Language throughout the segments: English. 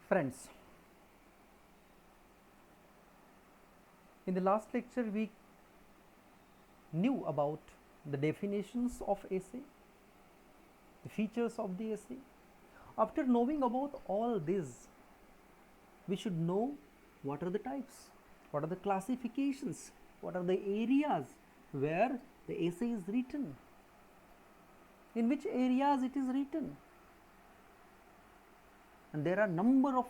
Friends, in the last lecture we knew about the definitions of essay, the features of the essay. After knowing about all this, we should know what are the types, what are the classifications, what are the areas where the essay is written, in which areas it is written, and there are number of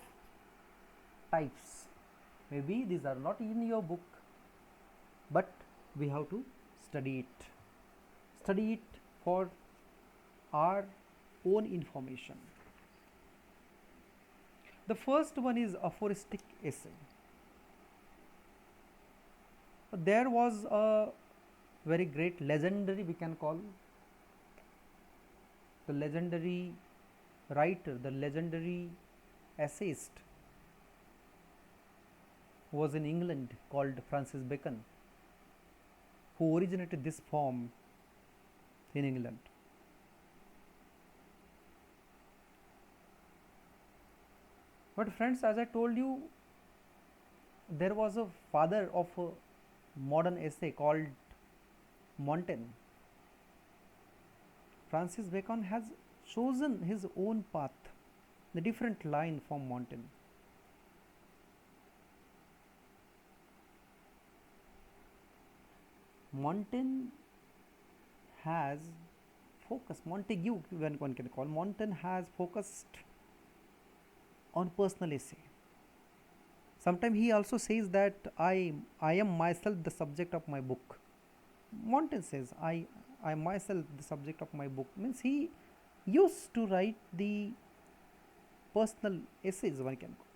types. Maybe these are not in your book, but we have to study it for our own information. The first one is aphoristic essay. There was a very great legendary, we can call the legendary writer, the legendary essayist, who was in England, called Francis Bacon, who originated this form in England. But friends, as I told you, there was a father of a modern essay called Montaigne. Francis Bacon has chosen his own path, the different line from Montaigne. Montaigne has focused, Montague, when one can call, Montaigne has focused on personal essay. Sometimes he also says that I am myself the subject of my book. Montaigne says, I am myself the subject of my book. Means he used to write the personal essays, one can call.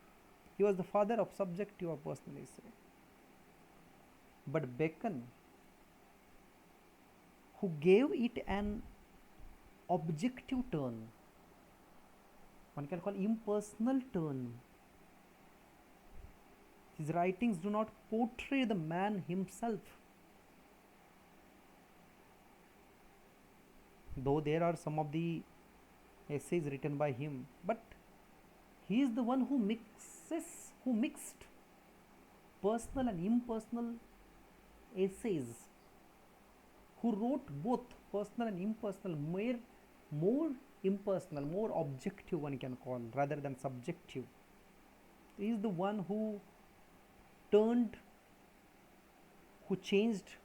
He was the father of subjective or personal essay. But Bacon, who gave it an objective turn, one can call impersonal turn. His writings do not portray the man himself, though there are some of the essays written by him, but he is the one who mixed personal and impersonal essays, who wrote both personal and impersonal, more impersonal, more objective, one can call, rather than subjective. He is the one who changed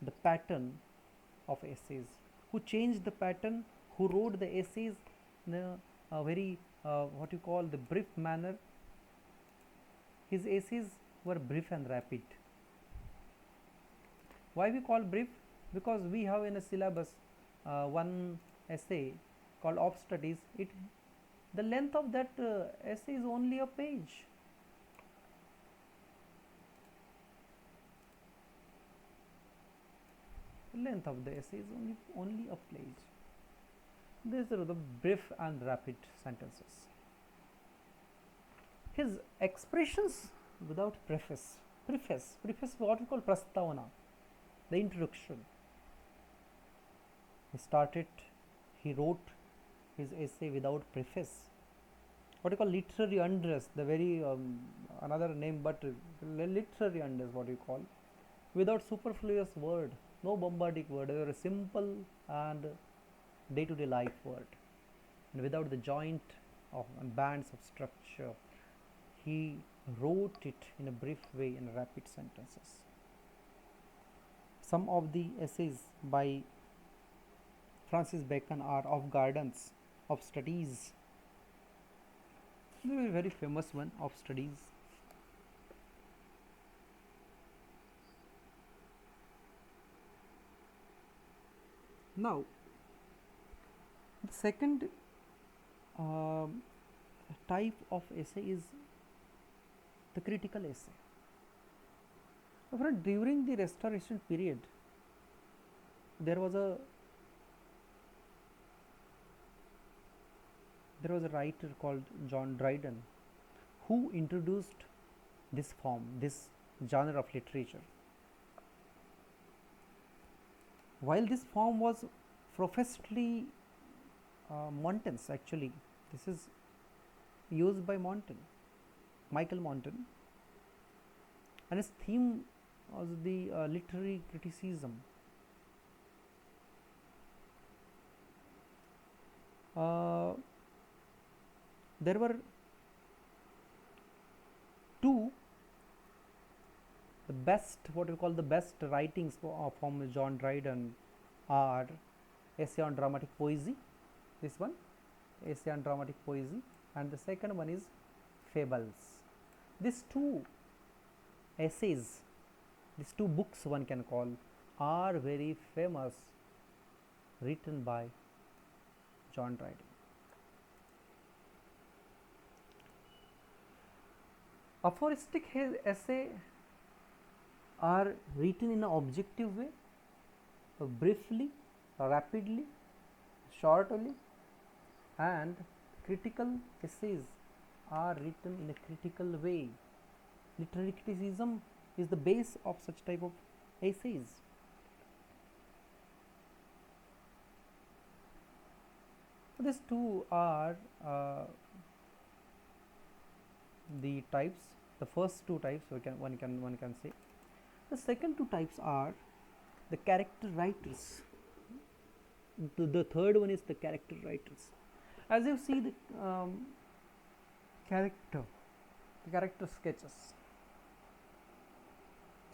the pattern of essays, who changed the pattern, who wrote the essays in a very what you call the brief manner. His essays were brief and rapid. Why we call brief? Because we have in a syllabus one essay called Of Studies. The length of that essay is only a page. The length of the essay is only a page. These are the brief and rapid sentences. His expressions without preface, what we call prastavana, the introduction. He wrote his essay without preface. What you call literary undress, the very another name, but literary undress, what you call, without superfluous word, no bombardic word, a simple and day-to-day life word, and without the joint of bands of structure. He wrote it in a brief way in rapid sentences. Some of the essays by Francis Bacon are of gardens, of studies. Very, very famous one, of studies. Now, the second type of essay is the critical essay. During the Restoration period, there was a writer called John Dryden, who introduced this form, this genre of literature. While this form was professedly Montaigne's, actually, this is used by Michael Monton, and its theme was the literary criticism. Uh, there were two, the best, what we call the best writings from John Dryden are essay on dramatic poesy, this one, essay on dramatic poesy, and the second one is fables. These two essays, these two books one can call, are very famous, written by John Dryden. Aphoristic essay are written in an objective way, briefly, rapidly, shortly, and critical essays are written in a critical way. Literary criticism is the base of such type of essays. So these two are the types. The first two types one can say. The second two types are the character writers. The third one is the character writers. As you see the character sketches.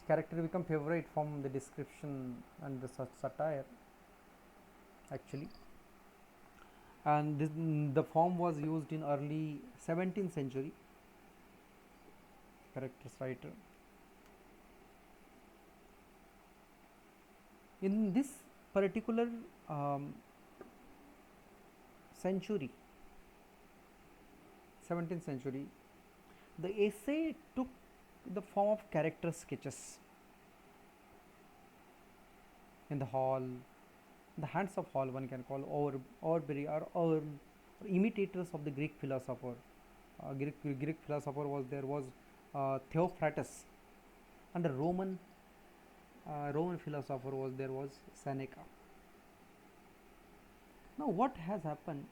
Character become favorite from the description and the satire actually, and the form was used in early 17th century. Characters writer. In this particular century, 17th century, the essay took the form of character sketches in the hall, the hands of hall one can call, Overbury or Earle, imitators of the Greek philosopher. Greek philosopher was Theophrastus, and the Roman philosopher was Seneca. Now what has happened?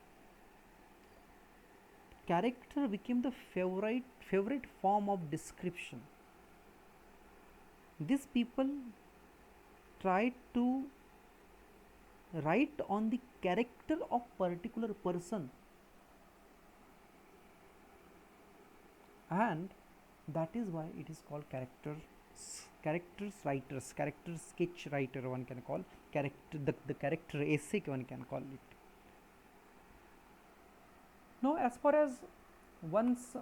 Character became the favorite form of description. These people tried to write on the character of particular person, and that is why it is called character sketch writer one can call, the character essay one can call it. Now as far as one's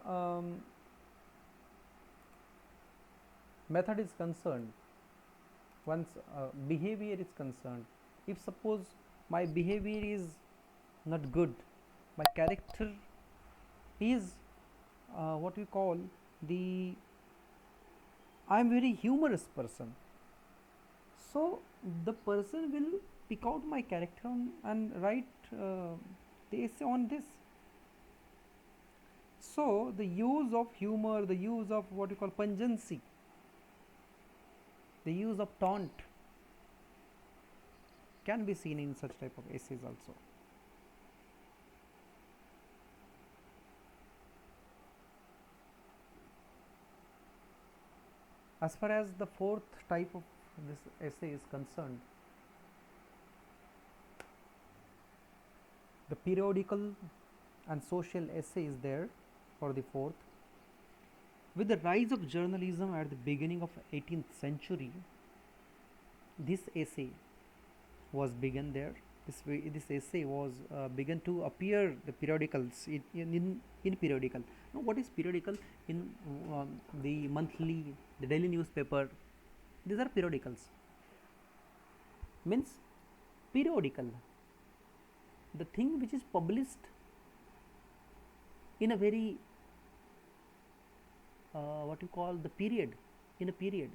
method is concerned, one's behavior is concerned, if suppose my behavior is not good, my character is what we call the I am very humorous person, so the person will pick out my character and write the essay on this. So the use of humor, the use of what we call pungency, the use of taunt can be seen in such type of essays also. As far as the fourth type of this essay is concerned, the periodical and social essay is there for the fourth. With the rise of journalism at the beginning of 18th century, this essay was begun there. This essay was begun to appear the periodicals in periodical. Now, what is periodical? In the monthly, the daily newspaper, these are periodicals. Means periodical, the thing which is published in a very what you call the period, in a period.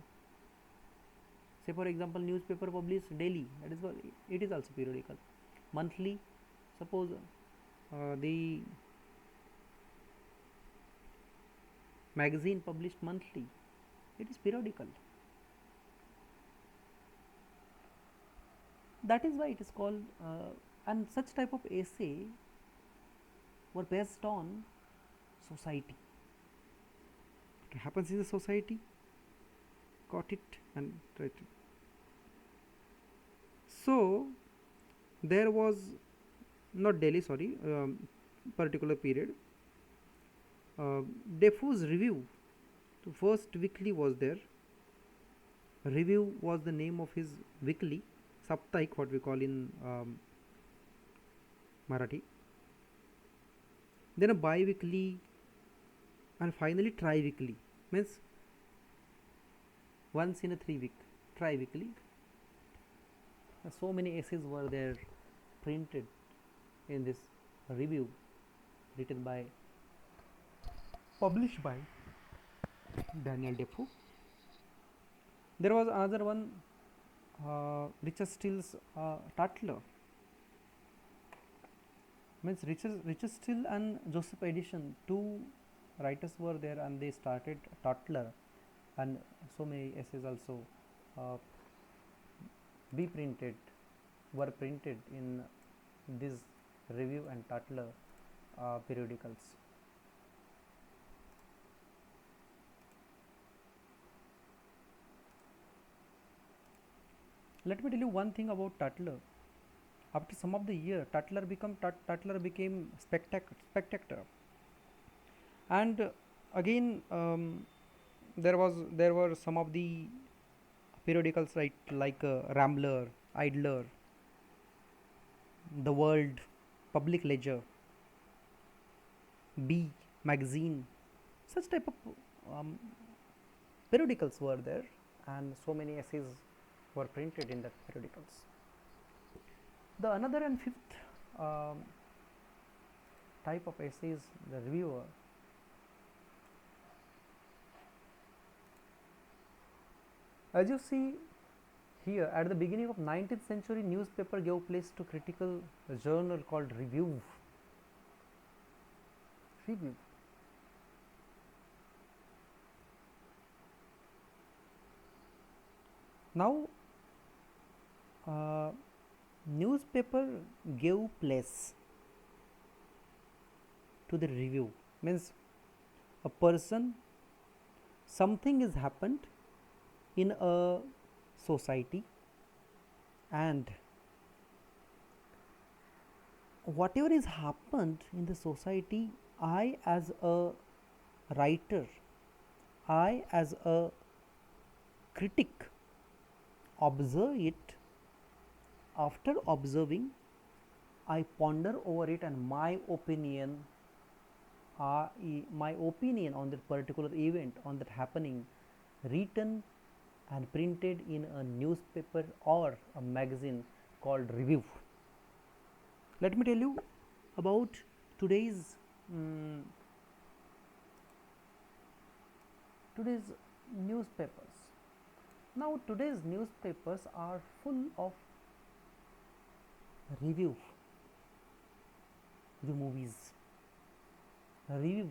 Say for example, newspaper published daily, that is what it is also periodical. Monthly, suppose the magazine published monthly, it is periodical. That is why it is called and such type of essay were based on society. What happens in the society? Got it and right. So there was not daily, sorry, particular period. Defoe's review, the first weekly was there. Review was the name of his weekly, Saptaik, what we call in Marathi. Then a bi-weekly, and finally tri-weekly, means once in a 3 week, tri-weekly. So many essays were there printed in this review, written by, published by Daniel Defoe. There was another one, Richard Steele's Tatler. Means Richard Steele and Joseph Edison, two writers were there, and they started Tatler, and so many essays also were printed in this review and Tatler periodicals. Let me tell you one thing about Tatler. After some of the year, Tatler became spectator, and again there were some of the periodicals, right, like Rambler, Idler, The World, Public Ledger, B magazine, such type of periodicals were there, and so many essays were printed in that periodicals. The another and fifth type of essays, the reviewer. As you see here, at the beginning of 19th century, newspaper gave place to critical journal called review. Now newspaper gave place to the review, means a person, something is happened in a society, and whatever is happened in the society, I as a writer, I as a critic observe it. After observing, I ponder over it, and my opinion on that particular event, on that happening, written and printed in a newspaper or a magazine called review. Let me tell you about today's newspapers. Now today's newspapers are full of review the movies, review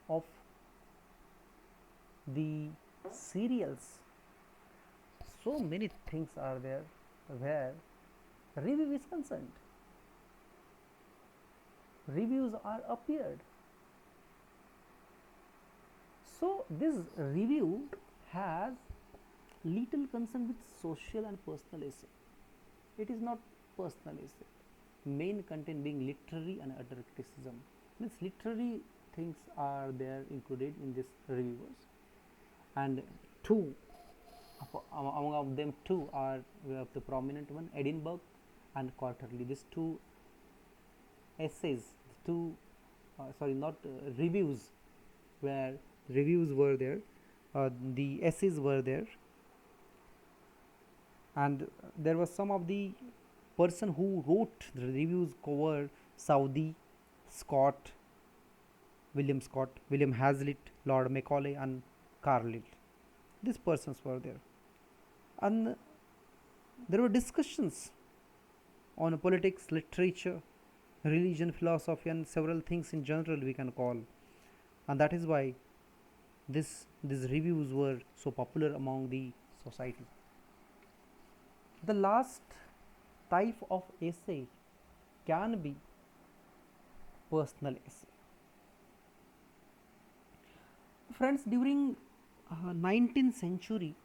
of the serials. So many things are there where review is concerned. Reviews are appeared. So this review has little concern with social and personal essay. It is not personal essay. Main content being literary and utter criticism. Means literary things are there included in this reviewers, and two among of them two are the prominent one, Edinburgh and Quarterly. These two essays, reviews, where reviews were there, the essays were there, and there was some of the person who wrote the reviews cover Southey, Scott, William Hazlitt, Lord Macaulay, and Carlyle. These persons were there, and there were discussions on politics, literature, religion, philosophy, and several things in general we can call, and that is why these reviews were so popular among the society. The last type of essay can be personal essay. Friends, during 19th century,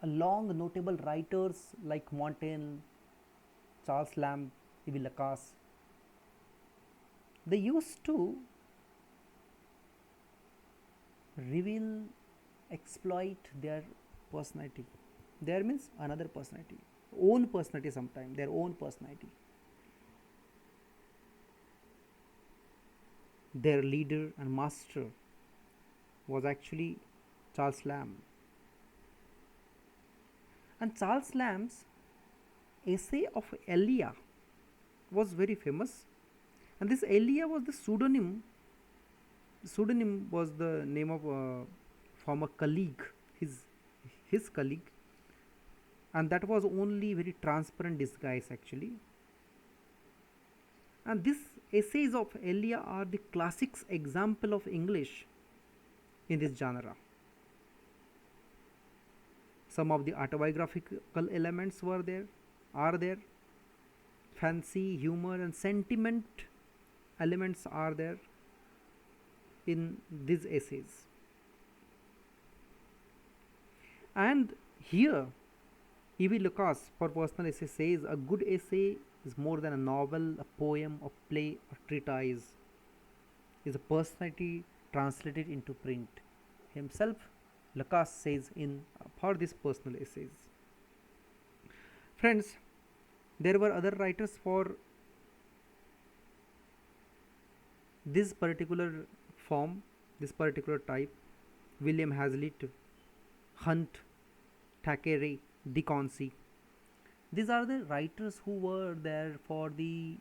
a long notable writers like Montaigne, Charles Lamb, even Lacasse, they used to reveal, exploit their personality. There means another personality, own personality, sometime their own personality. Their leader and master was actually Charles Lamb. And Charles Lamb's essay of Elia was very famous. And this Elia was the pseudonym. Pseudonym was the name of a former colleague, his his colleague, and that was only very transparent disguise actually. And these essays of Elia are the classics example of English in this genre. Some of the autobiographical elements are there. Fancy, humor, and sentiment elements are there in these essays. And here, E.V. Lucas, for personal essay, says a good essay is more than a novel, a poem, a play, or treatise. Is a personality translated into print. Himself, Lucas says in for these personal essays. Friends, there were other writers for this particular form, this particular type. William Hazlitt, Hunt, Thackeray, De Quincey. These are the writers who were there for the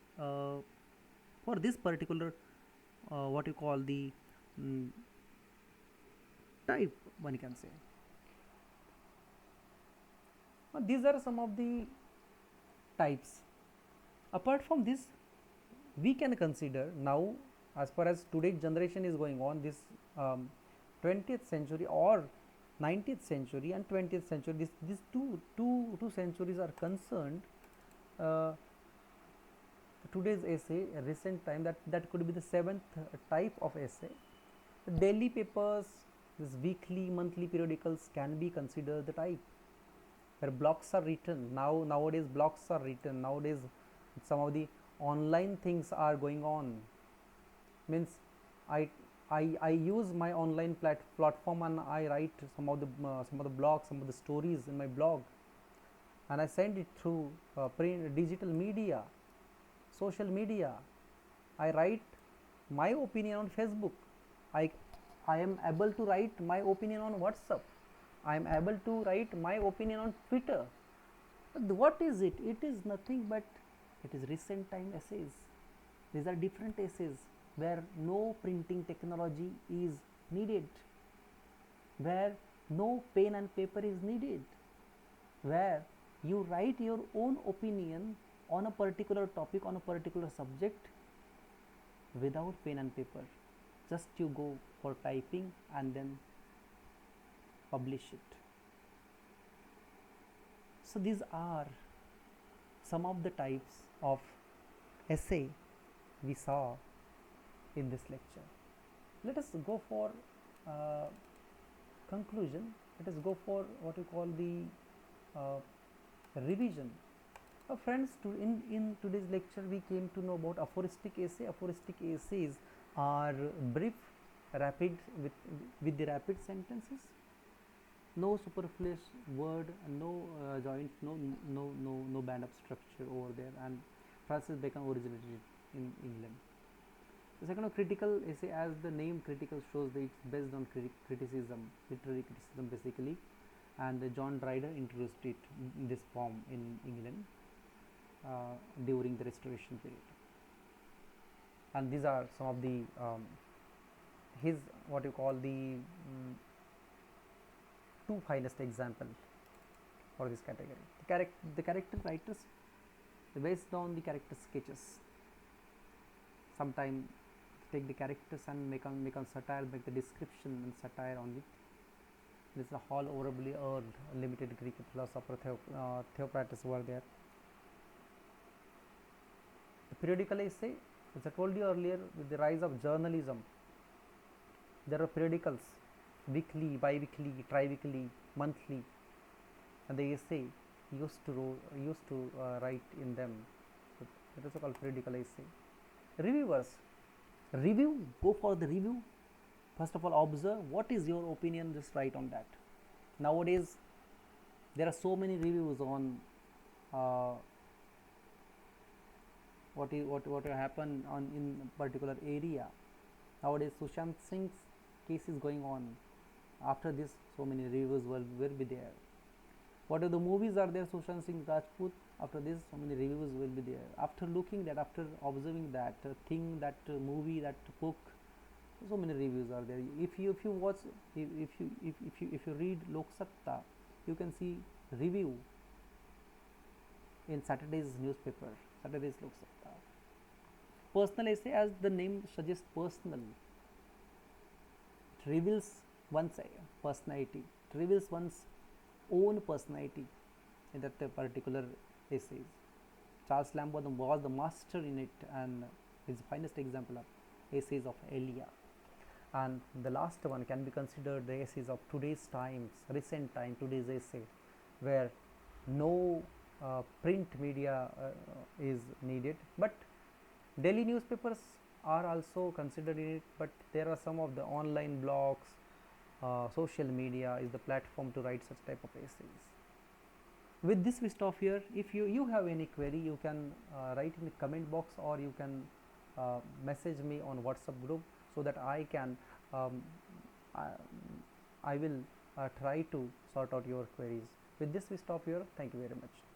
for this particular what you call the type, one can say. These are some of the types. Apart from this, we can consider now, as far as today's generation is going on, this 20th century or 19th century and 20th century, these two centuries are concerned. Today's essay, a recent time, that could be the seventh type of essay. The daily papers, this weekly, monthly periodicals can be considered the type where blogs are written. Nowadays blogs are written. Nowadays some of the online things are going on. Means I use my online platform and I write some of the blogs, some of the stories in my blog, and I send it through print, digital media, social media. I write my opinion on Facebook. I am able to write my opinion on WhatsApp. I am able to write my opinion on Twitter. But what is it? It is nothing but it is recent time essays. These are different essays where no printing technology is needed, where no pen and paper is needed, where you write your own opinion on a particular topic, on a particular subject, without pen and paper. Just you go for typing and then publish it. So these are some of the types of essay we saw in this lecture. Let us go for conclusion. Let us go for what we call the revision. Friends, in today's lecture we came to know about aphoristic essay. Aphoristic essays are brief, rapid, with the rapid sentences, no superfluous word, no joint, no band of structure over there, and Francis Bacon originated in England. The second of critical essay, as the name critical shows, that it's based on criticism, literary criticism basically, and John Dryden introduced it in this form in England during the Restoration period. And these are some of the his what you call the two finest example for this category. The character writers, based on the character sketches. Sometimes take the characters and make on satire, make the description and satire on it. This is a whole Overbury, Earle, limited Greek philosopher Theophrastus were there. The periodical essay, as I told you earlier, with the rise of journalism, There are periodicals, weekly, bi-weekly, tri-weekly, monthly, and the essay used to write in them. So that is called periodical essay. Reviewers, review, go for the review. First of all, observe what is your opinion, just write on that. Nowadays there are so many reviews on uh, what happened on in particular area. Nowadays Sushant Singh's case is going on. After this, so many reviews will be there. What are the movies are there, Sushant Singh Rajput? After this, so many reviews will be there. After looking that, after observing that thing, that movie, that book, so many reviews are there. If you watch, if you read Lok Satta, you can see review in Saturday's newspaper, Saturday's Lok Satta. Personal essay, as the name suggests, personal. It reveals one's personality. It reveals one's own personality in that particular essays. Charles Lamb was the master in it, and his finest example of essays of Elia. And the last one can be considered the essays of today's times, recent time, today's essay, where no print media is needed, but daily newspapers are also considered in it, but there are some of the online blogs, social media is the platform to write such type of essays. With this we stop here. If you have any query, you can write in the comment box, or you can message me on WhatsApp group, so that I can I, I will try to sort out your queries. With this we stop here. Thank you very much.